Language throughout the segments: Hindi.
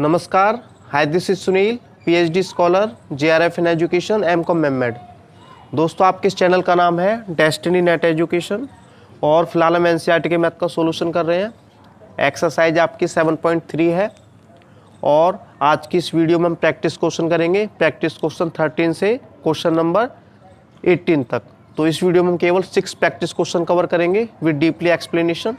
नमस्कार, hi this is Sunil, PhD scholar, JRF in education, MCom मेमेड। दोस्तों, आपके इस चैनल का नाम है डेस्टिनी नेट एजुकेशन और फिलहाल हम एनसीईआरटी के मैथ का सॉल्यूशन कर रहे हैं। एक्सरसाइज आपकी 7.3 है और आज की इस वीडियो में हम प्रैक्टिस क्वेश्चन करेंगे। प्रैक्टिस क्वेश्चन 13 से क्वेश्चन नंबर 18 तक। तो इस वीडियो में हम केवल 6 प्रैक्टिस क्वेश्चन कवर करेंगे विद डीपली एक्सप्लेनेशन।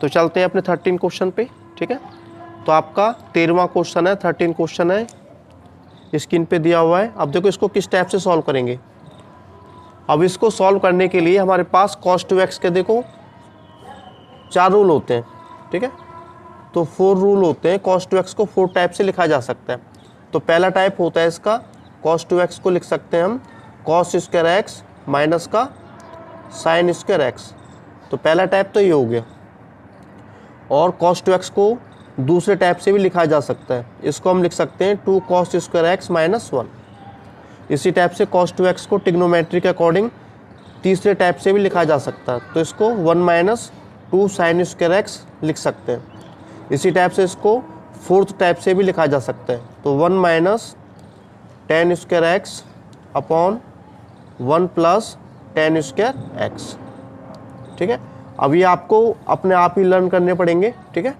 तो चलते हैं अपने 13 क्वेश्चन पे, ठीक है। तो आपका 13वां क्वेश्चन है, 13 क्वेश्चन है, स्क्रीन पे दिया हुआ है। अब देखो इसको किस टाइप से सॉल्व करेंगे। अब इसको सॉल्व करने के लिए हमारे पास cos 2x के देखो 4 रूल होते हैं, ठीक है। तो 4 रूल होते हैं। cos 2x को 4 टाइप से लिखा जा सकता है। तो पहला टाइप होता है इसका, cos 2x को लिख सकते हैं हम cos स्क्वायर x माइनस का sin स्क्वायर x। तो पहला टाइप तो ये हो गया। और cos 2x को दूसरे टाइप से भी लिखा जा सकता है। इसको हम लिख सकते हैं 2 cos स्क्वायर x माइनस 1। इसी टाइप से cos 2x को ट्रिग्नोमेट्री के अकॉर्डिंग तीसरे टाइप से भी लिखा जा सकता है। तो इसको 1 माइनस 2 sin स्क्वायर x लिख सकते हैं। इसी टाइप से इसको फोर्थ टाइप से भी लिखा जा सकता है। तो 1 minus tan square x upon 1 plus tan square x, ठीक है। अब ये आपको अपने आप ही लर्न करने पड़ेंगे, ठीक है।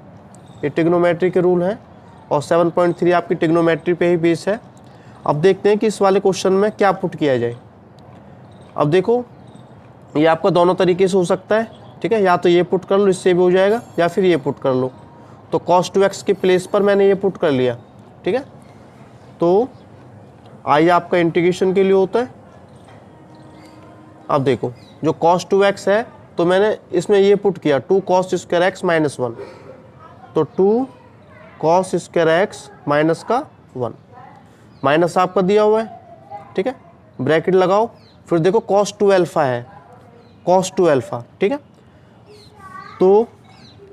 ये ट्रिग्नोमेट्री के रूल हैं और 7.3 आपकी ट्रिग्नोमेट्री पे ही बेस है। अब देखते हैं कि इस वाले क्वेश्चन में क्या पुट किया जाए। अब देखो ये आपका दोनों तरीके से हो सकता है, ठीक है। या तो ये पुट कर लो, इससे भी हो जाएगा, या फिर ये पुट कर लो। तो cos 2x के प्लेस पर मैंने ये पुट कर लिया, ठीक है। तो आई आपका इंटीग्रेशन के लिए होता है। अब देखो जो cos 2x है तो मैंने इसमें ये पुट किया 2 cos स्क्वायर x माइनस 1। तो 2 cos स्क्वायर x माइनस का 1, माइनस आपका दिया हुआ है, ठीक है। ब्रैकेट लगाओ, फिर देखो cos 2 अल्फा है, cos 2 अल्फा, ठीक है। तो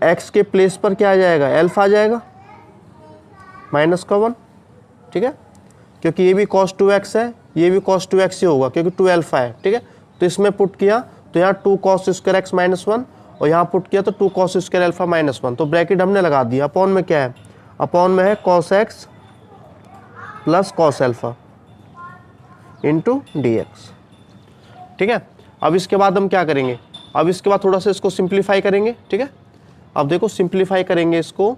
x के प्लेस पर क्या आ जाएगा, अल्फा आ जाएगा माइनस का 1, ठीक है। क्योंकि ये भी cos 2x है, ये भी cos 2x ही होगा क्योंकि 2 अल्फा है, ठीक है। तो इसमें पुट किया तो यहाँ 2 cos स्क्वायर x माइनस 1 और यहाँ पुट किया तो 2 cos स्क्वायर अल्फा माइनस 1। तो ब्रैकेट हमने लगा दिया। अपॉन में क्या है, अपॉन में है cos x plus cos alpha into dx, ठीक है। अब इसके बाद हम क्या करेंगे, अब इसके बाद थोड़ा सा इसको सिंप्लीफाई करेंगे, ठीक है। अब देखो सिंप्लीफाई करेंगे इसको,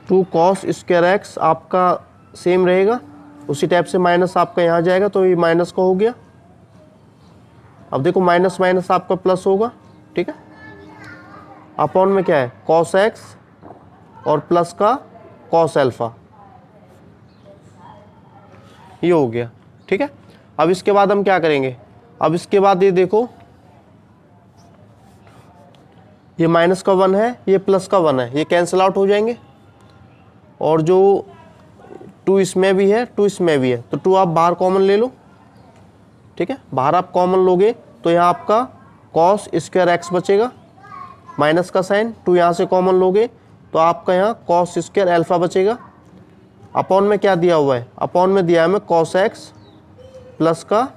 टू cos स्क्वायर x आपका सेम रहेगा, उसी टाइप से माइनस आपका यहाँ जाएगा तो ये माइनस का हो गया। अब देखो माइनस माइनस आपका प्लस होगा, ठीक है। अपॉन में क्या है cos x और प्लस का cos अल्फा, ये हो गया, ठीक है। अब इसके बाद हम क्या करेंगे, अब इसके बाद ये देखो ये माइनस का 1 है, ये प्लस का 1 है, ये कैंसिल आउट हो जाएंगे। और जो 2 इसमें भी है, 2 इसमें भी है, तो 2 आप बाहर कॉमन ले लो, ठीक है। बाहर आप कॉमन लोगे तो यहाँ आपका cos स्क्वायर x बचेगा माइनस का साइन, 2 यहाँ से कॉमन लोगे तो आपका यहाँ cos स्क्वायर अल्फा बचेगा। अपॉन में क्या दिया हुआ है, अपॉन में दिया है हमें cos x प्लस का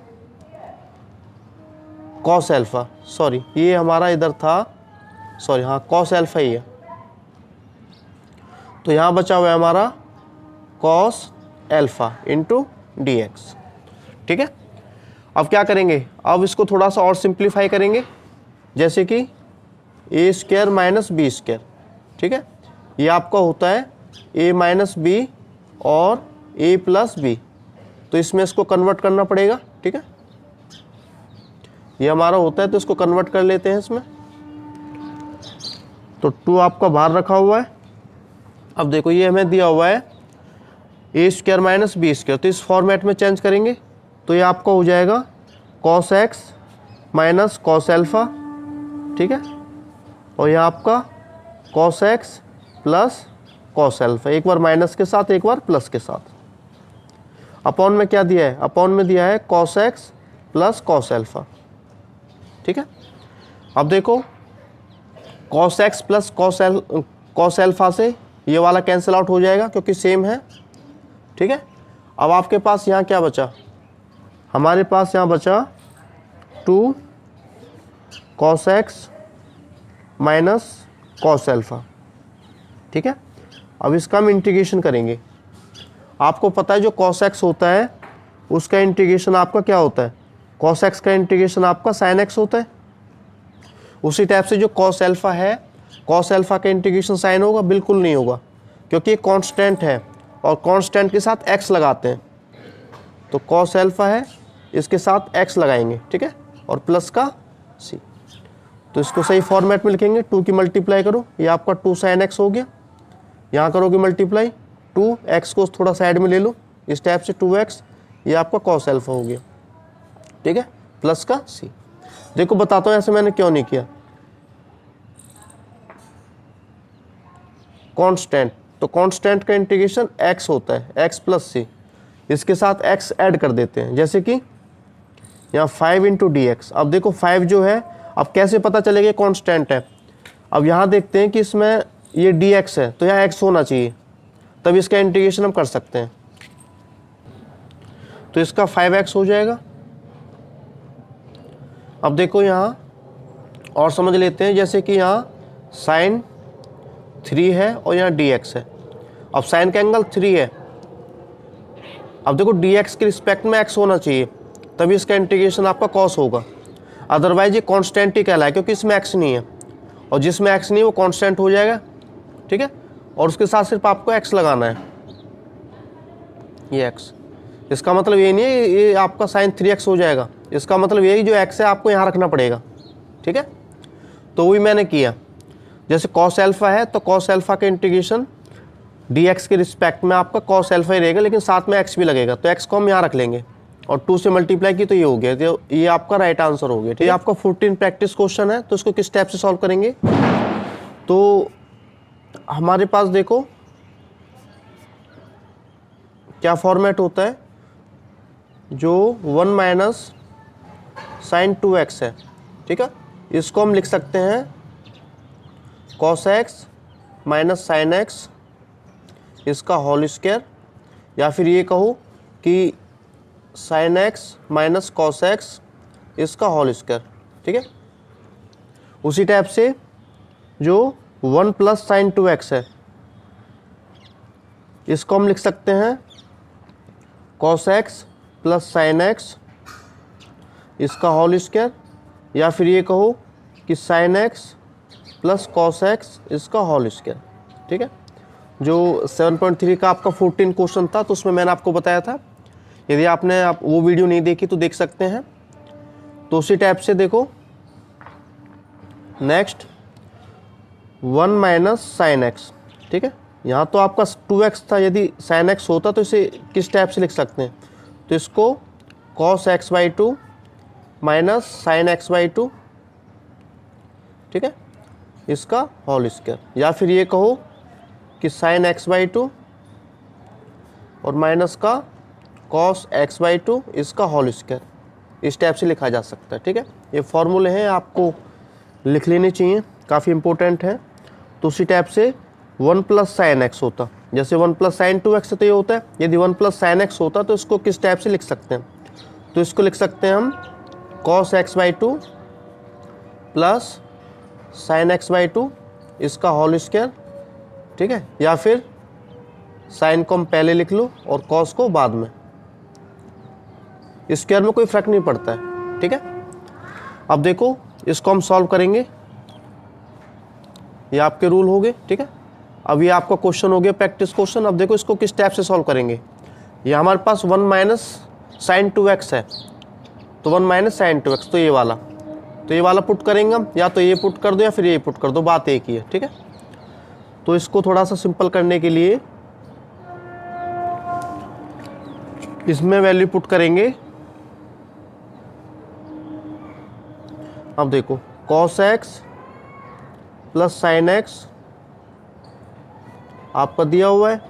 cos अल्फा, सॉरी ये हमारा इधर था, सॉरी हाँ cos अल्फा ही है। तो यहाँ बचा हुआ है हमारा cos अल्फा इंटू dx, ठीक है। अब क्या करेंगे, अब इसको थोड़ा सा और सिंप्लीफाई करेंगे, जैसे कि a square minus B square, ठीक है। ये आपका होता है a माइनस बी और a प्लस बी। तो इसमें इसको कन्वर्ट करना पड़ेगा, ठीक है। ये हमारा होता है तो इसको कन्वर्ट कर लेते हैं इसमें। तो 2 आपका बाहर रखा हुआ है। अब देखो ये हमें दिया हुआ है a square minus B square, तो इस फॉर्मेट में चेंज करेंगे तो ये आपका हो जाएगा cos x minus cos alpha, ठीक है। और यह आपका cos x plus cos alpha, एक बार माइनस के साथ एक बार प्लस के साथ। अपॉन में क्या दिया है, अपॉन में दिया है cos x plus cos alpha, ठीक है। अब देखो cos x plus cos alpha से ये वाला कैंसिल आउट हो जाएगा क्योंकि सेम है, ठीक है। अब आपके पास यहाँ क्या बचा, हमारे पास यहाँ बचा 2 cos x minus cos alpha. ठीक है, अब इसका हम इंटीग्रेशन करेंगे। आपको पता है जो कॉस एक्स होता है उसका इंटीग्रेशन आपका क्या होता है, कॉस एक्स का इंटीग्रेशन आपका साइन एक्स होता है। उसी टाइप से जो कॉस एल्फा है, कॉस एल्फा का इंटीग्रेशन साइन होगा, बिल्कुल नहीं होगा, क्योंकि ये कांस्टेंट है और कांस्टेंट के साथ एक्स लगाते हैं। तो कॉस एल्फा है, इसके साथ एक्स लगाएंगे, ठीक है, और प्लस का सी। तो इसको सही फॉर्मेट में लिखेंगे, 2 की मल्टीप्लाई करो, ये आपका 2 साइन एक्स हो गया। यहाँ करोगे मल्टीप्लाई, 2 एक्स को थोड़ा साइड में ले लो, इस टाइप से 2x, ये आपका कॉस एल्फा हो गया। ठीक है, प्लस का सी। देखो बताता हूँ ऐसे मैंने क्यों नहीं किया। कांस्टेंट, तो कांस्टेंट का इंटीग्रेशन x होता है, x प्लस सी। इसके साथ x ऐड कर देते हैं, जैसे कि यहाँ 5 इंटू डी एक्स। अब देखो 5 जो है, अब कैसे पता चलेगा कांस्टेंट है। अब यहाँ देखते हैं कि इसमें ये dx है, तो यहाँ x होना चाहिए, तब इसका इंटीग्रेशन हम कर सकते हैं। तो इसका 5x हो जाएगा। अब देखो यहाँ और समझ लेते हैं, जैसे कि यहाँ साइन 3 है और यहाँ dx है। अब साइन का एंगल 3 है। अब देखो dx के रिस्पेक्ट में x होना चाहिए, तभी इसका इंटीग्रेशन आपका cos होगा। अदरवाइज ये कांस्टेंट ही कहलाए, क्योंकि इसमें x नहीं है, और जिसमें x नहीं है वो कांस्टेंट हो जाएगा। ठीक है, और उसके साथ सिर्फ आपको x लगाना है, ये x। इसका मतलब ये नहीं है ये आपका साइन 3x हो जाएगा, इसका मतलब यही जो x है आपको यहाँ रखना पड़ेगा। ठीक है, तो वही मैंने किया। जैसे कॉस एल्फा है तो कॉस एल्फा का इंटीग्रेशन dx के रिस्पेक्ट में आपका कॉस एल्फा ही रहेगा, लेकिन साथ में x भी लगेगा, तो x को हम यहाँ रख लेंगे और 2 से मल्टीप्लाई की तो ये हो गया, तो ये आपका राइट आंसर हो गया। ठीक है, आपका 14 प्रैक्टिस क्वेश्चन है, तो इसको किस टाइप से सॉल्व करेंगे। तो हमारे पास देखो क्या फॉर्मेट होता है, जो 1 माइनस साइन 2x है। ठीक है, इसको हम लिख सकते हैं cos x minus sine x, इसका होल स्क्वायर, या फिर ये कहो कि sine x minus cos x, इसका होल स्क्वायर। ठीक है, उसी टाइप से जो 1 प्लस साइन 2x है, इसको हम लिख सकते हैं cos x plus sine x, इसका होल स्क्वायर, या फिर ये कहो कि sine x plus cos x, इसका होल स्क्वायर। ठीक है, जो 7.3 का आपका 14 क्वेश्चन था, तो उसमें मैंने आपको बताया था, यदि आपने वो वीडियो नहीं देखी तो देख सकते हैं। तो उसी टाइप से देखो नेक्स्ट 1 माइनस साइन एक्स। ठीक है, यहाँ तो आपका 2x था, यदि साइन एक्स होता तो इसे किस टाइप से लिख सकते हैं, तो इसको cos x by 2 minus sine x by 2। ठीक है, इसका होल स्क्वायर, या फिर ये कहो कि साइन एक्स बाई 2 और माइनस का कॉस एक्स बाई 2, इसका होल स्क्वायर, इस टाइप से लिखा जा सकता है। ठीक है, ये फॉर्मूले हैं, आपको लिख लेने चाहिए, काफ़ी इंपॉर्टेंट है। तो उसी टाइप से 1 प्लस साइन एक्स होता, जैसे 1 प्लस साइन 2x तो ये होता है, यदि 1 प्लस साइन एक्स होता तो इसको किस टाइप से लिख सकते हैं, तो इसको लिख सकते हैं हम cos x by 2 plus sine x by 2, इसका होल स्क्वायर। ठीक है, या फिर साइन को हम पहले लिख लो और कॉस को बाद में, स्क्वायर में कोई फर्क नहीं पड़ता है। ठीक है, अब देखो इसको हम सॉल्व करेंगे, ये आपके रूल हो गए। ठीक है, अब ये आपका क्वेश्चन हो गया प्रैक्टिस क्वेश्चन। अब देखो इसको किस टाइप से सॉल्व करेंगे। ये हमारे पास 1 माइनस साइन 2x है, तो 1 माइनस साइन 2x, तो ये वाला पुट करेंगे हम, या तो ये पुट कर दो या फिर ये पुट कर दो, बात एक ही है। ठीक है, तो इसको थोड़ा सा सिंपल करने के लिए इसमें वैल्यू पुट करेंगे। अब देखो cos x plus sine x आपका दिया हुआ है,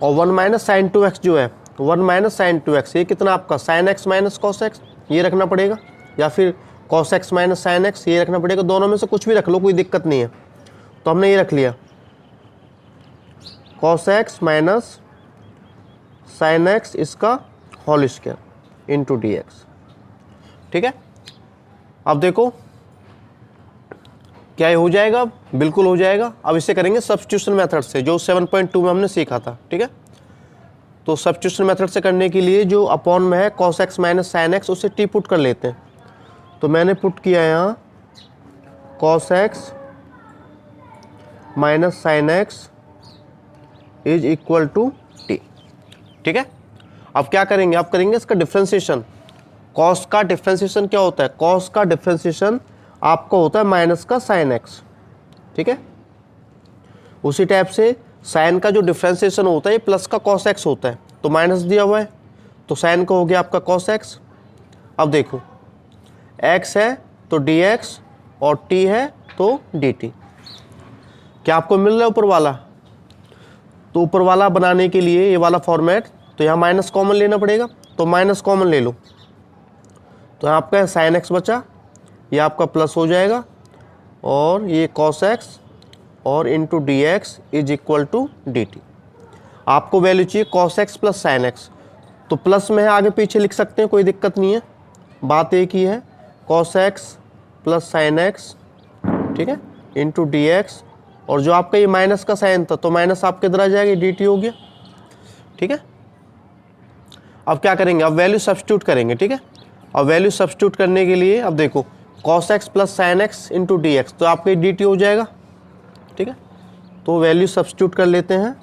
और 1 माइनस साइन 2x जो है, 1 माइनस साइन 2x, ये कितना आपका sine x minus cos x, ये रखना पड़ेगा, या फिर cos x minus sine x, ये रखना पड़ेगा। दोनों में से कुछ भी रख लो, कोई दिक्कत नहीं है। तो हमने ये रख लिया cos x minus sine x, इसका होल स्क्वायर इंटू dx। ठीक है, अब देखो क्या ये हो जाएगा? बिल्कुल हो जाएगा। अब इसे करेंगे सब्स्टिट्यूशन मेथड से, जो 7.2 में हमने सीखा था। ठीक है, तो सब्स्टिट्यूशन मेथड से करने के लिए जो अपॉन में है cos x minus sine x, उसे टी पुट कर लेते हैं। तो मैंने पुट किया यहाँ cos x minus sine X is equal to T. ठीक है, अब क्या करेंगे? अब करेंगे इसका डिफ्रेंसिएशन। cos का डिफ्रेंसिएशन क्या होता है? cos का डिफ्रेंसिएशन आपका होता है माइनस का साइन एक्स। ठीक है, उसी टाइप से साइन का जो डिफ्रेंसिएशन होता है ये प्लस का cos x होता है। तो माइनस दिया हुआ है तो साइन का हो गया आपका cos x। अब देखो x है तो dx और t है तो dt। क्या आपको मिल रहा है ऊपर वाला? तो ऊपर वाला बनाने के लिए ये वाला फॉर्मेट, तो यहाँ माइनस कॉमन लेना पड़ेगा, तो माइनस कॉमन ले लो। तो यहाँ आपका साइन एक्स बचा, ये आपका प्लस हो जाएगा और ये cos x और into D X is equal to D T. आपको वैल्यू चाहिए cos x plus sine X, तो प्लस में है, आगे पीछे लिख सकते हैं, कोई दिक्कत नहीं है, बात एक ही है। cos x plus sine x, ठीक है, इंटू डी एक्स, और जो आपका ये माइनस का साइन था तो माइनस आपके इधर आ जाएगा, डी टी हो गया। ठीक है, अब क्या करेंगे? अब वैल्यू सब्स्टिट्यूट करेंगे। ठीक है, अब वैल्यू सब्स्टिट्यूट करने के लिए अब देखो cos x plus sine x into D x, तो आपका डी टी हो जाएगा। ठीक है, तो वैल्यू सब्स्टिट्यूट कर लेते हैं।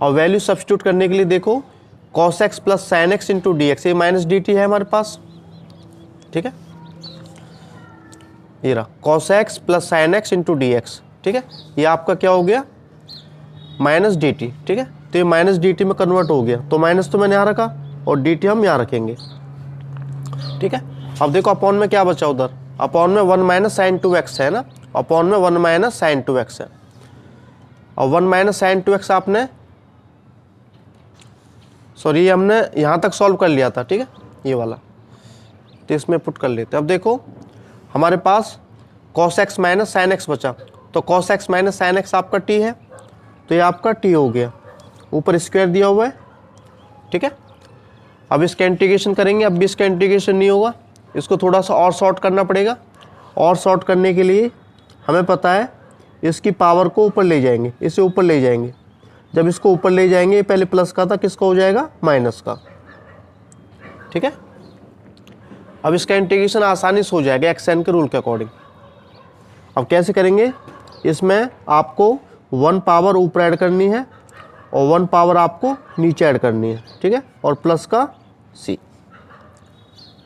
और वैल्यू सब्स्टिट्यूट करने के लिए देखो cos x plus sine x into D x, ये माइनस डी टी है हमारे पास। ठीक है, ये रहा cos x plus sine x into D x. ठीक है, ये आपका क्या हो गया? Minus D T. ठीक है, तो ये माइनस डी टी में कन्वर्ट हो गया, तो माइनस तो मैंने यहाँ रखा और डी टी हम यहाँ रखेंगे। ठीक है, अब देखो अपॉन में क्या बचा उधर? अपॉन में 1 माइनस साइन 2x है ना, अपॉन में 1 माइनस साइन 2x है, और 1 माइनस साइन 2x आपने, सॉरी ये हमने यहाँ तक सॉल्व कर लिया था। ठीक है, ये वाला, तो इसमें पुट कर लेते हैं। अब देखो हमारे पास cos x minus sine x बचा, तो cos x minus sine x आपका t है, तो ये आपका t हो गया, ऊपर स्क्वायर दिया हुआ है। ठीक है, अब इसका इंटीग्रेशन करेंगे, अब भी इसका इंटीग्रेशन नहीं होगा, इसको थोड़ा सा और शॉर्ट करना पड़ेगा। और शॉर्ट करने के लिए हमें पता है इसकी पावर को ऊपर ले जाएंगे, इसे ऊपर ले जाएंगे। जब इसको ऊपर ले जाएंगे, पहले प्लस का था, किसका हो जाएगा? माइनस का। ठीक है, अब इसका इंटीग्रेशन आसानी से हो जाएगा एक्सएन के रूल के अकॉर्डिंग। अब कैसे करेंगे? इसमें आपको 1 पावर ऊपर ऐड करनी है और 1 पावर आपको नीचे ऐड करनी है। ठीक है, और प्लस का c।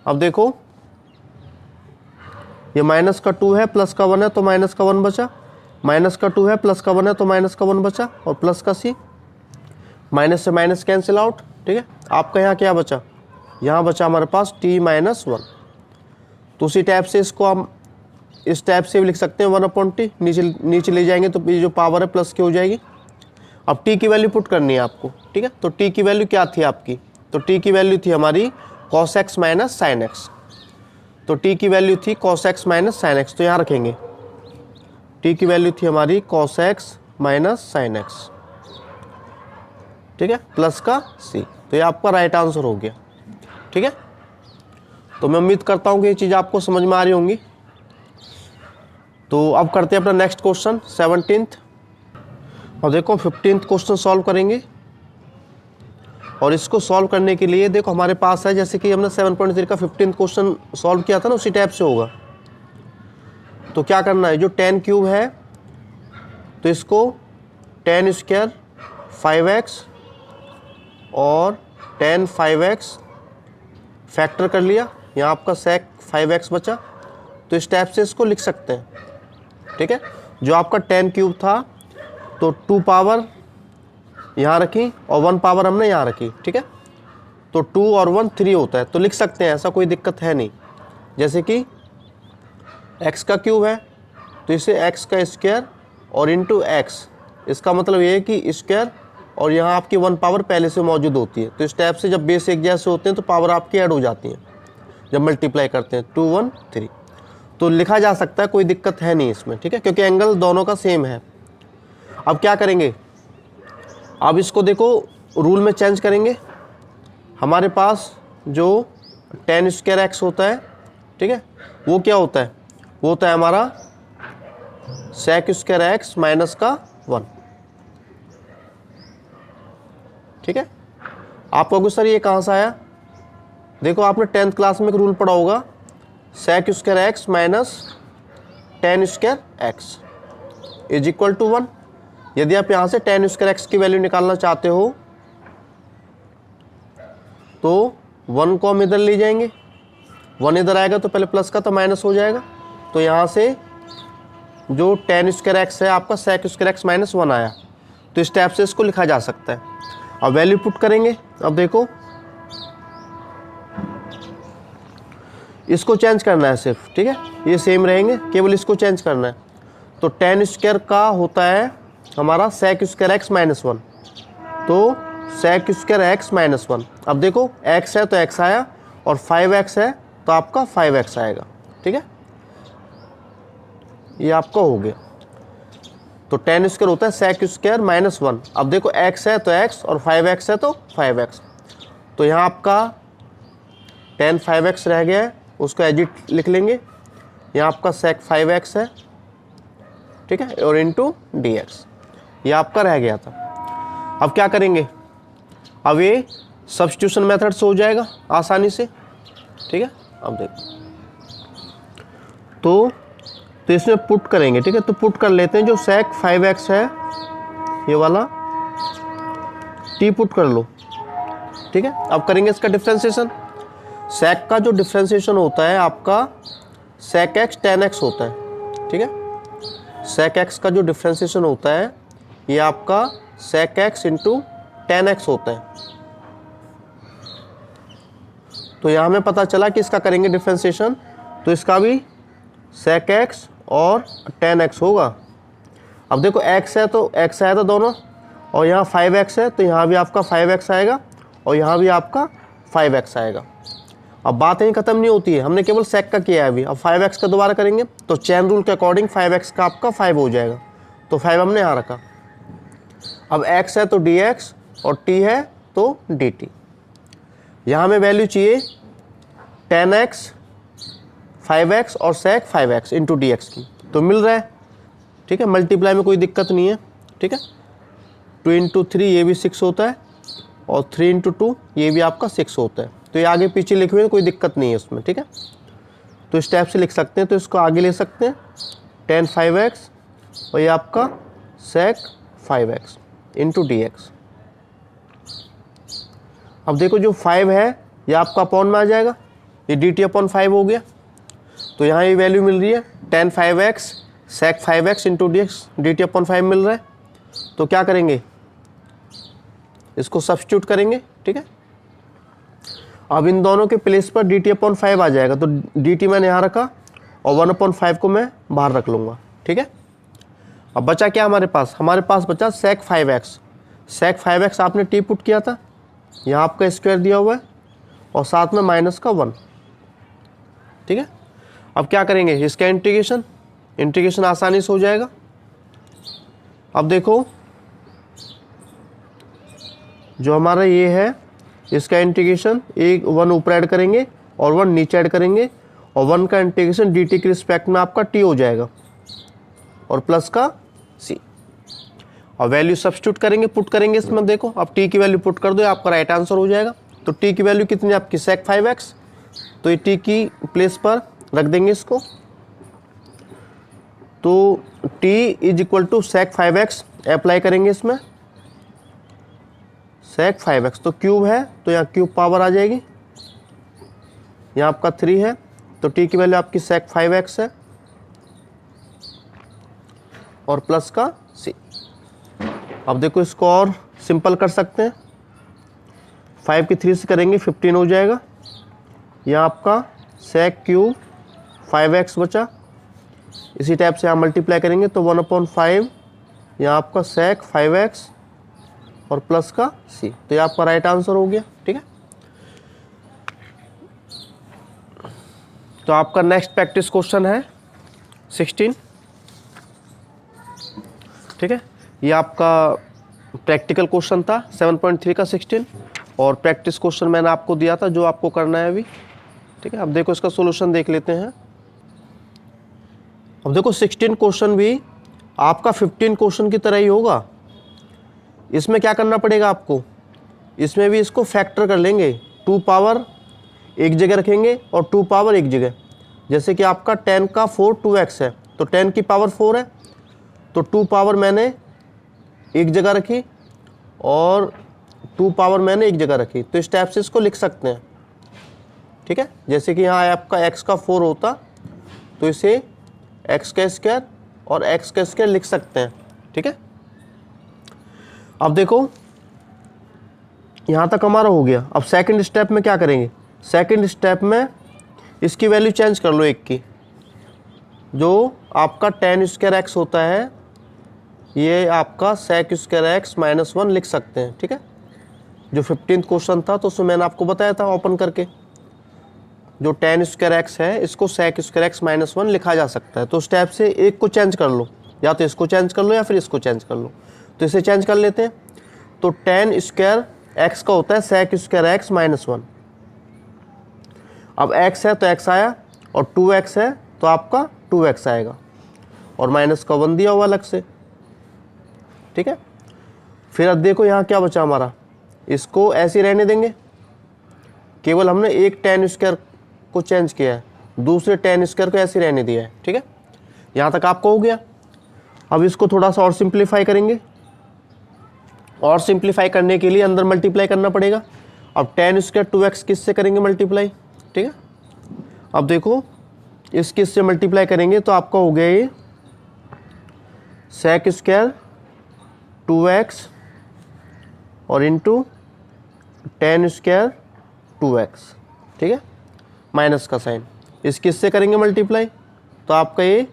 अब देखो ये माइनस का 2 है, प्लस का 1 है, तो माइनस का 1 बचा, माइनस का 2 है, प्लस का 1 है, तो माइनस का 1 बचा, और प्लस का c। माइनस से माइनस कैंसिल आउट। ठीक है, आपका यहाँ क्या बचा? यहाँ बचा हमारे पास t माइनस 1। तो उसी टाइप से इसको हम इस टाइप से भी लिख सकते हैं, 1/t, नीचे ले जाएंगे तो ये जो पावर है प्लस की हो जाएगी। अब t की वैल्यू पुट करनी है आपको। ठीक है, तो t की वैल्यू क्या थी आपकी? तो t की वैल्यू थी हमारी cos x minus sine X, तो t की वैल्यू थी cos x minus sine X, तो यहाँ रखेंगे t की वैल्यू थी हमारी cos x minus sine x. ठीक है, प्लस का c, तो ये आपका राइट आंसर हो गया। ठीक है, तो मैं उम्मीद करता हूँ कि ये चीज़ आपको समझ में आ रही होंगी। तो अब करते हैं अपना नेक्स्ट क्वेश्चन 17th, और देखो 15th क्वेश्चन सॉल्व करेंगे। और इसको सॉल्व करने के लिए देखो हमारे पास है, जैसे कि हमने 7.0 का 15th क्वेश्चन सॉल्व किया था ना, उसी टाइप से होगा। तो क्या करना है? जो 10 क्यूब है तो इसको 10 स्क्वायर 5x और 10 5x फैक्टर कर लिया, यहाँ आपका sec 5x बचा, तो इस टाइप से इसको लिख सकते हैं। ठीक है, जो आपका 10 क्यूब था तो 2 पावर यहाँ रखी और 1 पावर हमने यहाँ रखी। ठीक है, तो 2 और 1 3 होता है, तो लिख सकते हैं, ऐसा कोई दिक्कत है नहीं। जैसे कि x का क्यूब है तो इसे x का स्क्वायर और इंटू x, इसका मतलब ये है कि स्क्वायर और यहाँ आपकी 1 पावर पहले से मौजूद होती है। तो इस टाइप से जब बेस एक जैसे होते हैं तो पावर आपकी ऐड हो जाती है जब मल्टीप्लाई करते हैं, 2 1 3, तो लिखा जा सकता है, कोई दिक्कत है नहीं इसमें। ठीक है, क्योंकि एंगल दोनों का सेम है। अब क्या करेंगे? अब इसको देखो रूल में चेंज करेंगे। हमारे पास जो 10 स्क्वायर x होता है ठीक है, वो क्या होता है, वो होता है हमारा सेक स्क्वायर एक्स माइनस का 1। ठीक है, आप कहोगे सर ये कहाँ से आया, देखो आपने 10th क्लास में एक रूल पढ़ा होगा, sec square X minus tan square X is equal to 1। यदि आप यहाँ से टेन स्क्वायर एक्स की वैल्यू निकालना चाहते हो तो 1 को हम इधर ले जाएंगे, 1 इधर आएगा तो पहले प्लस का तो माइनस हो जाएगा, तो यहाँ से जो टेन स्क्वायर एक्स है आपका सेक स्क्वायर एक्स माइनस 1 आया, तो इस टाइप से इसको लिखा जा सकता है। अब वैल्यू पुट करेंगे, अब देखो इसको चेंज करना है सिर्फ, ठीक है, ये सेम रहेंगे, केवल इसको चेंज करना है। तो टेन स्क्वायर का होता है हमारा सेक स्क्वायर एक्स माइनस 1, तो सेक स्क्वायर एक्स माइनस 1। अब देखो x है तो x आया और 5x है तो आपका 5x आएगा। ठीक है, ये आपका हो गया। तो टेन स्क्वायर होता है सेक स्क्वायर माइनस 1। अब देखो x है तो x और 5x है तो 5x, तो यहाँ आपका टेन 5x रह गया है, उसको एजिट लिख लेंगे, यहाँ आपका सेक 5x है, ठीक है, और इनटू dx, ये आपका रह गया था। अब क्या करेंगे, अब ये सब्स्टिट्यूशन मेथड से हो जाएगा आसानी से। ठीक है, अब देखो तो इसमें पुट करेंगे। ठीक है, तो पुट कर लेते हैं, जो सेक 5x है ये वाला t पुट कर लो। ठीक है, अब करेंगे इसका डिफ्रेंसिएशन। सेक का जो डिफ्रेंसिएशन होता है आपका सेक x tan x होता है। ठीक है, सेक x का जो डिफ्रेंसिएशन होता है ये आपका सेक x इंटू tan x होता है। तो यहाँ हमें पता चला कि इसका करेंगे डिफ्रेंसिएशन, तो इसका भी सेक x और tan x होगा। अब देखो x है तो x आया था दोनों, और यहाँ 5x है तो यहाँ भी आपका 5x आएगा और यहाँ भी आपका 5x आएगा। अब बात यहीं ख़त्म नहीं होती है, हमने केवल सेक का किया है अभी। अब 5x का दोबारा करेंगे तो चेन रूल के अकॉर्डिंग 5x का आपका 5 हो जाएगा, तो 5 हमने यहाँ रखा। अब x है तो dx और t है तो dt। यहाँ हमें वैल्यू चाहिए tan x 5x और सेक 5x इंटू dx की, तो मिल रहा है। ठीक है, मल्टीप्लाई में कोई दिक्कत नहीं है। ठीक है, 2 इंटू 3 ये भी 6 होता है और 3 इंटू 2 ये भी आपका 6 होता है, तो ये आगे पीछे लिखे हुए कोई दिक्कत नहीं है उसमें। ठीक है, तो इस टाइप से लिख सकते हैं, तो इसको आगे ले सकते हैं tan 5x और ये आपका सेक 5x इंटू dx। अब देखो जो 5 है ये आपका अपॉन में आ जाएगा, ये dt अपॉन 5 हो गया, तो यहाँ ये वैल्यू मिल रही है tan 5x सेक 5x into dx, dt upon 5 मिल रहा है। तो क्या करेंगे, इसको सब्स्टिट्यूट करेंगे। ठीक है, अब इन दोनों के प्लेस पर dt अपॉन 5 आ जाएगा, तो dt मैंने यहाँ रखा और 1 अपॉन 5 को मैं बाहर रख लूँगा। ठीक है, अब बचा क्या हमारे पास बचा सेक 5x। सेक 5x आपने t पुट किया था, यहाँ आपका स्क्वायर दिया हुआ है और साथ में माइनस का 1। ठीक है, अब क्या करेंगे, इसका इंटीग्रेशन आसानी से हो जाएगा। अब देखो जो हमारा ये है इसका इंटीग्रेशन, एक 1 ऊपर ऐड करेंगे और 1 नीचे ऐड करेंगे, और 1 का इंटीग्रेशन dt के रिस्पेक्ट में आपका t हो जाएगा और प्लस का c। और वैल्यू सब्स्टिट्यूट करेंगे, पुट करेंगे इसमें। देखो अब t की वैल्यू पुट कर दो, आपका राइट आंसर हो जाएगा। तो t की वैल्यू कितनी है आपकी सेक 5x, तो ये t की प्लेस पर रख देंगे इसको, तो t is equal to sec 5x apply करेंगे इसमें, सेक 5x तो क्यूब है तो यहाँ क्यूब पावर आ जाएगी, यहाँ आपका 3 है तो t की वैल्यू आपकी सेक 5x है और प्लस का c। अब देखो इसको और सिंपल कर सकते हैं, 5 की 3 से करेंगे 15 हो जाएगा, यहाँ आपका सेक क्यूब 5x बचा। इसी टाइप से यहाँ मल्टीप्लाई करेंगे तो 1 अपॉन 5, यहाँ आपका सेक 5x और प्लस का c, तो ये आपका राइट आंसर हो गया। ठीक है, तो आपका नेक्स्ट प्रैक्टिस क्वेश्चन है 16। ठीक है, ये आपका प्रैक्टिकल क्वेश्चन था 7.3 का 16, और प्रैक्टिस क्वेश्चन मैंने आपको दिया था जो आपको करना है अभी। ठीक है। अब देखो इसका सोल्यूशन देख लेते हैं। अब देखो 16 क्वेश्चन भी आपका 15 क्वेश्चन की तरह ही होगा। इसमें क्या करना पड़ेगा आपको, इसमें भी इसको फैक्टर कर लेंगे, 2 पावर एक जगह रखेंगे और 2 पावर एक जगह। जैसे कि आपका 10 का 4 2x है, तो 10 की पावर 4 है, तो 2 पावर मैंने एक जगह रखी और 2 पावर मैंने एक जगह रखी। तो इस टाइप से इसको लिख सकते हैं, ठीक है। जैसे कि यहाँ आपका x का 4 होता तो इसे x का स्क्वायर और x का स्क्वायर लिख सकते हैं, ठीक है। अब देखो यहाँ तक हमारा हो गया। अब सेकंड स्टेप में क्या करेंगे, सेकंड स्टेप में इसकी वैल्यू चेंज कर लो एक की। जो आपका tan स्क्वायर x होता है ये आपका sec स्क्वायर x -1 लिख सकते हैं, ठीक है। जो 15th क्वेश्चन था तो उसमें मैंने आपको बताया था ओपन करके, जो tan स्क्वायर x है इसको sec स्क्वायर x -1 लिखा जा सकता है। तो स्टेप से एक को चेंज कर लो, या तो इसको चेंज कर लो या फिर इसको चेंज कर लो। तो इसे चेंज कर लेते हैं। तो tan स्क्वायर x का होता है sec स्क्वायर x -1। अब x है तो x आया और 2x है तो आपका 2x आएगा और माइनस का 1 दिया हुआ अलग से, ठीक है। फिर अब देखो यहाँ क्या बचा हमारा, इसको ऐसे रहने देंगे, केवल हमने एक tan स्क्वायर को चेंज किया है, दूसरे tan स्क्वायर को ऐसे रहने दिया है, ठीक है। यहाँ तक आपको हो गया। अब इसको थोड़ा सा और सिंप्लीफाई करेंगे, और सिंप्लीफाई करने के लिए अंदर मल्टीप्लाई करना पड़ेगा। अब tan स्क्वायर 2x किससे करेंगे मल्टीप्लाई, ठीक है। अब देखो इस किससे मल्टीप्लाई करेंगे तो आपका हो गया ये sec स्क्वायर 2x और इंटू tan स्क्वायर 2x, ठीक है, माइनस का साइन। इस किससे करेंगे मल्टीप्लाई तो आपका ये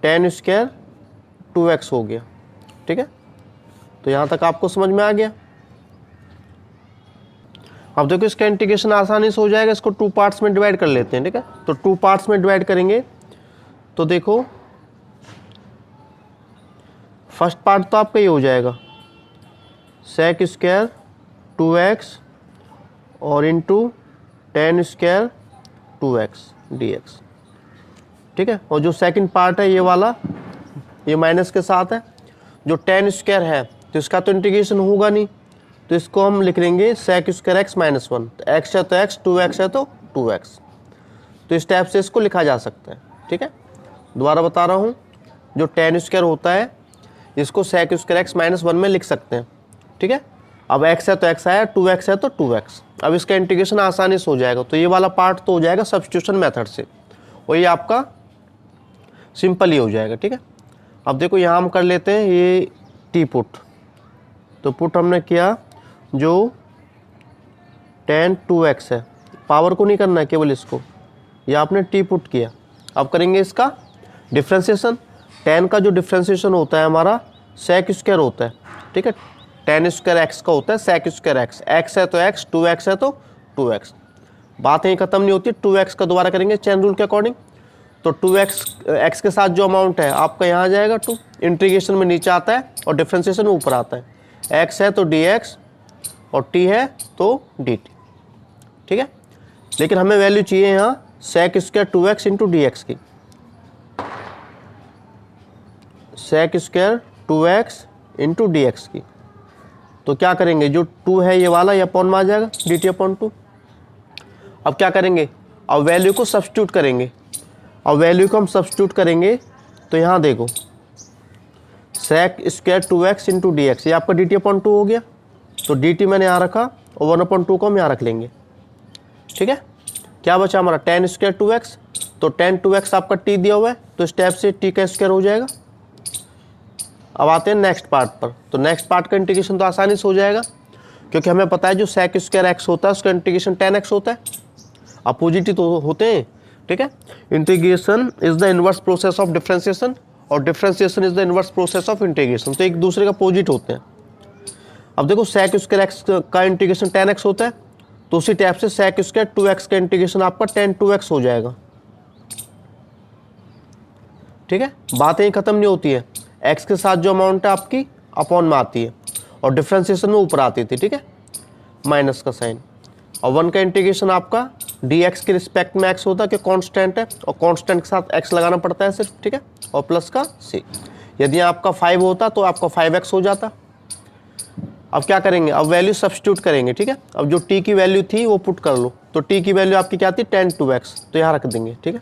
tan स्क्वायर 2x हो गया, ठीक है। तो यहाँ तक आपको समझ में आ गया। अब देखो इसका इंटीग्रेशन आसानी से हो जाएगा। इसको 2 पार्ट्स में डिवाइड कर लेते हैं, ठीक है। तो 2 पार्ट्स में डिवाइड करेंगे तो देखो फर्स्ट पार्ट तो आपका ये हो जाएगा sec स्क्वायर 2x और into tan square 2x dx, ठीक है। और जो सेकंड पार्ट है ये वाला, ये माइनस के साथ है। जो tan स्क्वायर है तो इसका तो इंटीग्रेशन होगा नहीं, तो इसको हम लिख लेंगे sec स्क्वायर x -1। तो x है तो x, 2x है तो 2x। तो इस टाइप से इसको लिखा जा सकता है, ठीक है। दोबारा बता रहा हूँ, जो tan स्क्वायर होता है इसको sec स्क्वायर x -1 में लिख सकते हैं, ठीक है। अब x है तो x आया, 2x है तो 2x। अब इसका इंटीग्रेशन आसानी से हो जाएगा। तो ये वाला पार्ट तो हो जाएगा सब्स्टिट्यूशन मेथड से, और ये आपका सिंपल ही हो जाएगा, ठीक है। अब देखो यहाँ हम कर लेते हैं ये टी पुट। तो पुट हमने किया, जो tan 2x है, पावर को नहीं करना है, केवल इसको, ये आपने टी पुट किया। अब करेंगे इसका डिफ्रेंसिएशन। tan का जो डिफ्रेंसिएशन होता है हमारा sec स्क्वायर होता है, ठीक है। tan स्क्वायर x का होता है sec स्क्वायर x। x है तो x, 2x है तो 2x। बात यहीं ख़त्म नहीं होती, 2x का दोबारा करेंगे चेन रूल के अकॉर्डिंग। तो 2x x के साथ जो अमाउंट है आपका यहाँ आ जाएगा 2, इंटीग्रेशन में नीचे आता है और डिफ्रेंसिएशन में ऊपर आता है। x है तो dx और t है तो dt, ठीक है। लेकिन हमें वैल्यू चाहिए यहाँ sec square 2x into dx की। sec square 2x into dx की। तो क्या करेंगे, जो 2 है ये वाला, ये अपॉन में आ जाएगा dt/2। अब क्या करेंगे, अब वैल्यू को सब्स्टिट्यूट करेंगे। अब वैल्यू को हम सब्स्टिट्यूट करेंगे तो यहाँ देखो sec square 2x into dx, ये आपका dt/2 हो गया। तो dt मैंने यहाँ रखा और 1/2 को हम यहाँ रख लेंगे, ठीक है। क्या बचा हमारा tan स्क्वायर 2x, तो tan 2x आपका t दिया हुआ है, तो इस टाइप से t का स्क्वायर हो जाएगा। अब आते हैं नेक्स्ट पार्ट पर। तो नेक्स्ट पार्ट का इंटीग्रेशन तो आसानी से हो जाएगा, क्योंकि हमें पता है जो sec स्क्वायर x होता है उसका इंटीग्रेशन tan x होता है। अपोजिट ही तो होते हैं, ठीक है। Integration is the inverse process of differentiation और differentiation is the inverse process of integration. तो एक दूसरे का अपोजिट होते हैं। अब देखो sec स्क्वायर x का इंटीग्रेशन tan x होता है, तो उसी टाइप से sec स्क्वायर 2x का इंटीग्रेशन आपका tan 2x हो जाएगा, ठीक है। बातें ही खत्म नहीं होती है। x के साथ जो अमाउंट है आपकी अपॉन में आती है और डिफरेंशिएशन में ऊपर आती थी, ठीक है, माइनस का साइन। और 1 का इंटीग्रेशन आपका डी एक्स के रिस्पेक्ट में एक्स होता है कि कांस्टेंट है, और कांस्टेंट के साथ एक्स लगाना पड़ता है सिर्फ, ठीक है, और प्लस का सी। यदि आपका 5 होता तो आपका 5x हो जाता। अब क्या करेंगे, अब वैल्यू सब्स्टिट्यूट करेंगे, ठीक है। अब जो t की वैल्यू थी वो पुट कर लो, तो t की वैल्यू आपकी क्या थी 10 2x, तो यहाँ रख देंगे, ठीक है।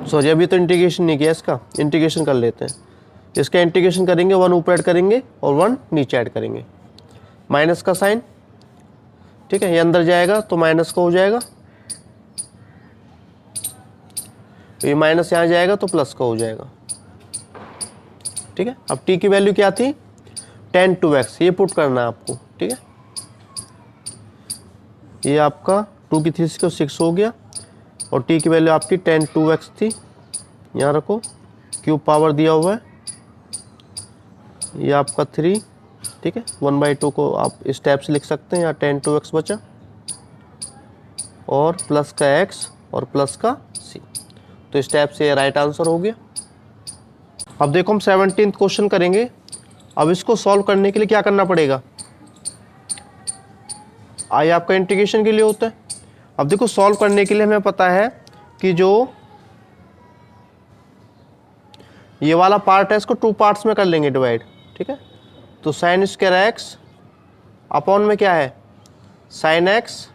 सॉरी अभी तो इंटीग्रेशन नहीं किया, इसका इंटीग्रेशन कर लेते हैं। इसका इंटीग्रेशन करेंगे, 1 ऊपर ऐड करेंगे और 1 नीचे ऐड करेंगे, माइनस का साइन, ठीक है, ये अंदर जाएगा तो माइनस का हो जाएगा, ये माइनस यहाँ जाएगा तो प्लस का हो जाएगा, ठीक है। अब t की वैल्यू क्या थी 10 2x, ये पुट करना है आपको, ठीक है। ये आपका 2 की 3 को 6 हो गया, और t की वैल्यू आपकी 10 2x थी, यहाँ रखो, क्यूब पावर दिया हुआ है, ये आपका 3, ठीक है। 1/2 को आप इस टाइप से लिख सकते हैं, यहाँ 10 2x बचा, और प्लस का x और प्लस का c, तो इस टाइप से राइट आंसर हो गया। अब देखो हम 17th क्वेश्चन करेंगे। अब इसको सॉल्व करने के लिए क्या करना पड़ेगा, आई आपका इंटीग्रेशन के लिए होता है। अब देखो सॉल्व करने के लिए हमें पता है कि जो ये वाला पार्ट है इसको 2 पार्ट्स में कर लेंगे डिवाइड, ठीक है। तो साइन स्क्वायर एक्स अपॉन में क्या है साइन एक्स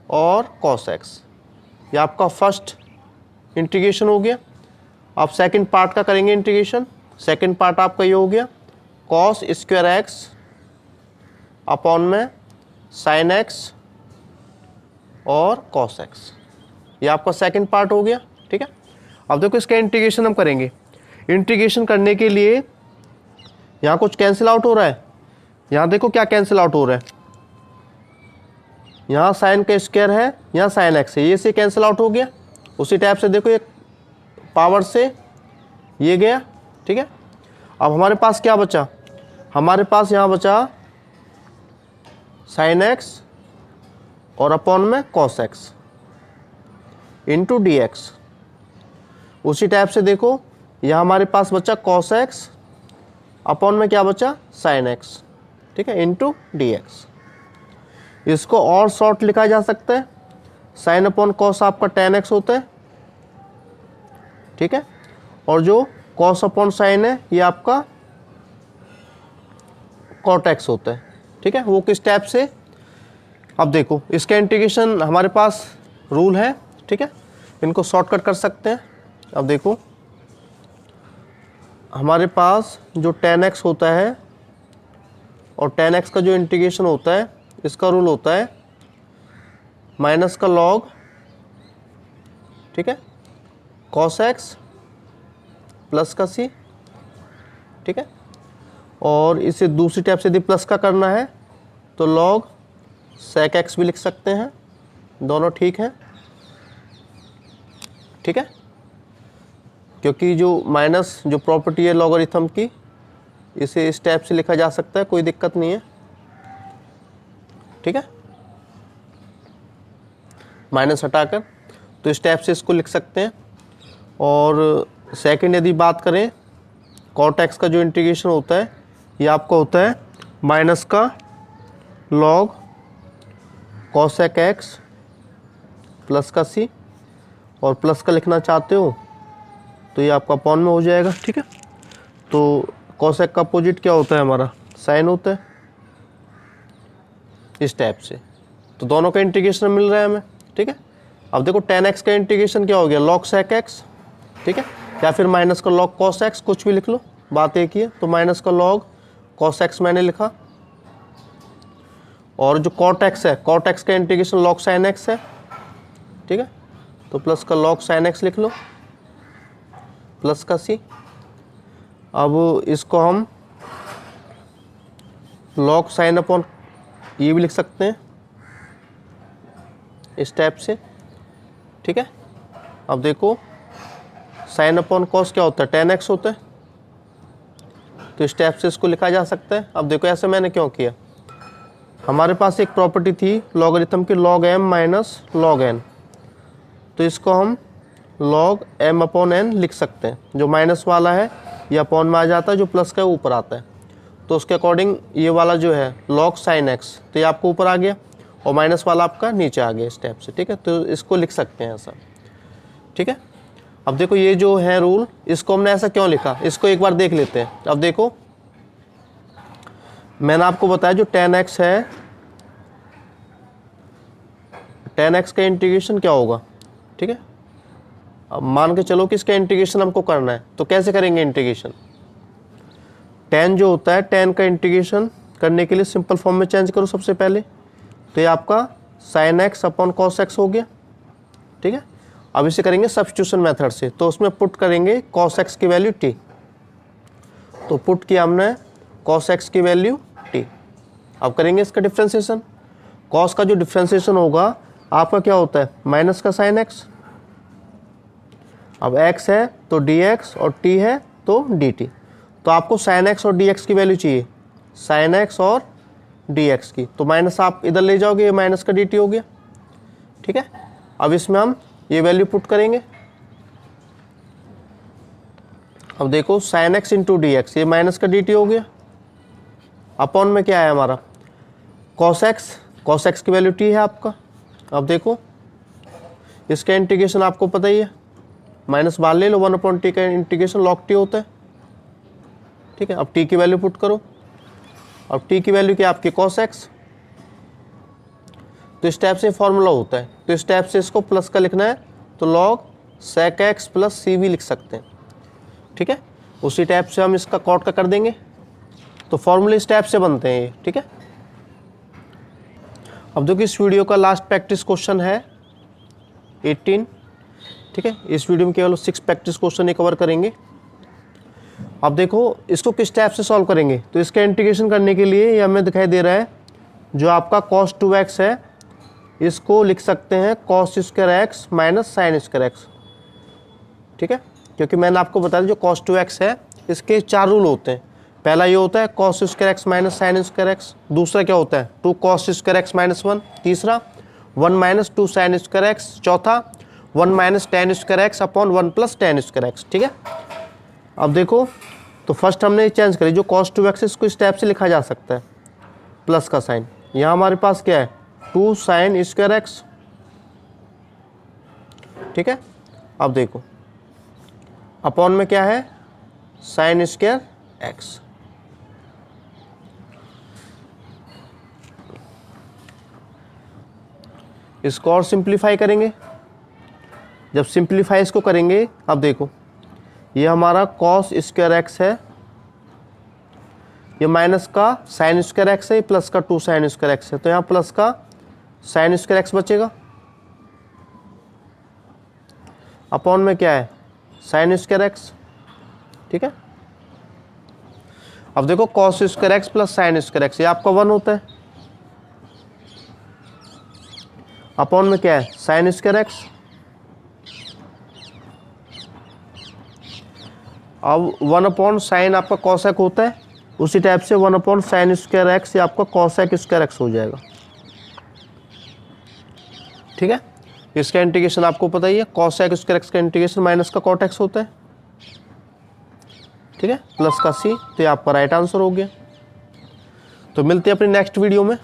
और कॉस एक्स, ये आपका फर्स्ट इंटीग्रेशन हो गया। आप सेकंड पार्ट का करेंगे इंटीग्रेशन, सेकंड पार्ट आपका ये हो गया कॉस स्क्वायर एक्स अपॉन में साइन एक्स और कॉस एक्स, ये आपका सेकंड पार्ट हो गया, ठीक है। अब देखो इसका इंटीग्रेशन हम करेंगे। इंटीग्रेशन करने के लिए यहाँ कुछ कैंसिल आउट हो रहा है, यहाँ देखो क्या कैंसिल आउट हो रहा है, यहाँ साइन का स्क्वायर है, यहाँ साइन एक्स है, ये से कैंसिल आउट हो गया। उसी टाइप से देखो एक पावर से ये गया, ठीक है। अब हमारे पास क्या बचा, हमारे पास यहाँ बचा साइन एक्स और अपॉन में cos x into D x. उसी टाइप से देखो यहाँ हमारे पास बचा कॉस एक्स अपॉन में क्या बचा साइन एक्स, ठीक है, इंटू डी एक्स। इसको और शॉर्ट लिखा जा सकता है, साइन अपॉन कॉस आपका tan x होता है, ठीक है, और जो कॉस अपॉन साइन है ये आपका कॉट x होता है, ठीक है। वो किस टाइप से, अब देखो इसका इंटीग्रेशन हमारे पास रूल है, ठीक है, इनको शॉर्टकट कर सकते हैं। अब देखो हमारे पास जो tan x होता है और tan x का जो इंटीग्रेशन होता है इसका रूल होता है माइनस का लॉग, ठीक है, cos x प्लस का c, ठीक है। और इसे दूसरी टाइप से यदि प्लस का करना है तो लॉग sec x भी लिख सकते हैं, दोनों ठीक है, ठीक है, क्योंकि जो माइनस जो प्रॉपर्टी है लॉगरिथम की इसे इस टाइप से लिखा जा सकता है, कोई दिक्कत नहीं है, ठीक है, माइनस हटाकर, तो इस टाइप से इसको लिख सकते हैं। और सेकंड यदि बात करें कॉट एक्स का जो इंटीग्रेशन होता है ये आपका होता है माइनस का लॉग कॉसेक एक्स प्लस का सी, और प्लस का लिखना चाहते हो तो ये आपका अपॉन में हो जाएगा, ठीक है। तो कॉसेक का अपोजिट क्या होता है हमारा साइन होता है, इस टाइप से। तो दोनों का इंटीग्रेशन मिल रहा है हमें, ठीक है। अब देखो tan x का इंटीग्रेशन क्या हो गया log sec x, ठीक है, या फिर माइनस का log cos x, कुछ भी लिख लो, बात एक ही है। तो माइनस का log cos x मैंने लिखा, और जो cot x है cot x का इंटीग्रेशन log sin x है, ठीक है, तो प्लस का log sin x लिख लो प्लस का c। अब इसको हम log sin अपॉन ये भी लिख सकते हैं इस टाइप से, ठीक है। अब देखो साइन अपॉन कॉस क्या होता है tan x होता है, तो इस टाइप से इसको लिखा जा सकता है। अब देखो ऐसे मैंने क्यों किया, हमारे पास एक प्रॉपर्टी थी लॉगरिथम की log m minus log n, तो इसको हम log m अपॉन n लिख सकते हैं। जो माइनस वाला है ये अपॉन में आ जाता है, जो प्लस का ऊपर आता है, तो उसके अकॉर्डिंग ये वाला जो है log sin x, तो ये आपको ऊपर आ गया, और माइनस वाला आपका नीचे आ गया स्टेप से, ठीक है। तो इसको लिख सकते हैं ऐसा, ठीक है। अब देखो ये जो है रूल, इसको हमने ऐसा क्यों लिखा, इसको एक बार देख लेते हैं। अब देखो मैंने आपको बताया जो tan x है, tan x का इंटीग्रेशन क्या होगा, ठीक है। अब मान के चलो कि इसका इंटीग्रेशन हमको करना है, तो कैसे करेंगे इंटीग्रेशन। tan जो होता है, tan का इंटीग्रेशन करने के लिए सिंपल फॉर्म में चेंज करो सबसे पहले, तो ये आपका sin x upon cos x हो गया, ठीक है। अब इसे करेंगे सब्स्टिट्यूशन मेथड से, तो उसमें पुट करेंगे cos x की वैल्यू t, तो पुट किया हमने cos x की वैल्यू t। अब करेंगे इसका डिफ्रेंसिएशन, cos का जो डिफ्रेंसिएशन होगा आपका क्या होता है, माइनस का sin x। अब x है तो dx और t है तो dt, तो आपको sin x और dx की वैल्यू चाहिए, sin x और dx की, तो माइनस आप इधर ले जाओगे, ये माइनस का dt हो गया, ठीक है। अब इसमें हम ये वैल्यू पुट करेंगे। अब देखो sin x into D x, ये माइनस का dt हो गया, अपॉन में क्या है हमारा cos x की वैल्यू t है आपका। अब देखो इसका इंटीग्रेशन आपको पता ही है, माइनस बाहर ले लो, 1/t का इंटीग्रेशन log t होता है, ठीक है। अब t की वैल्यू पुट करो, अब t की वैल्यू क्या आपकी cos x, तो इस टाइप से फॉर्मूला होता है, तो इस टाइप से इसको प्लस का लिखना है तो log sec x plus c भी लिख सकते हैं, ठीक है। उसी टाइप से हम इसका कॉट का कर देंगे, तो फॉर्मूले इस टाइप से बनते हैं ये, ठीक है। अब देखो इस वीडियो का लास्ट प्रैक्टिस क्वेश्चन है 18, ठीक है। इस वीडियो में केवल 6 प्रैक्टिस क्वेश्चन ही कवर करेंगे। अब देखो इसको किस टाइप से सॉल्व करेंगे, तो इसका इंटीग्रेशन करने के लिए ये हमें दिखाई दे रहा है जो आपका cos 2x है, इसको लिख सकते हैं cos square x minus sine square x, ठीक है। क्योंकि मैंने आपको बताया जो cos 2x है इसके 4 रूल होते हैं। पहला ये होता है cos square x minus sine square x, दूसरा क्या होता है 2 cos स्क्वायर x माइनस 1, तीसरा 1 माइनस 2 साइन स्क्वायर x, चौथा 1 minus tan square x upon 1 plus tan square x, ठीक है। अब देखो तो फर्स्ट हमने चेंज करी, जो cos 2x है इसको इस टाइप से लिखा जा सकता है, प्लस का साइन, यहाँ हमारे पास क्या है 2 साइन स्क्वायर x, ठीक है। अब देखो अपॉन में क्या है साइन स्क्वायर x, इसको और सिंप्लीफाई करेंगे। जब सिंप्लीफाई इसको करेंगे, अब देखो ये हमारा cos स्क्वायर x है, ये माइनस का साइन स्क्वायर x है, प्लस का 2 साइन स्क्वायर x है, तो यहाँ प्लस का साइन स्क्वायर x बचेगा, अपॉन में क्या है साइन स्क्वायर x, ठीक है। अब देखो cos square x plus sine square x, ये आपका 1 होता है, अपॉन में क्या है साइन स्क्वायर x। अब 1 अपॉन साइन आपका cosec होता है, उसी टाइप से 1 अपॉन साइन स्क्वायर x ये आपका cosec स्क्वायर x हो जाएगा, ठीक है। इसका इंटीग्रेशन आपको पता ही है, cosec स्क्वायर x का इंटीग्रेशन माइनस का cot x होता है, ठीक है, प्लस का c, तो ये आपका राइट आंसर हो गया। तो मिलते हैं अपनी नेक्स्ट वीडियो में।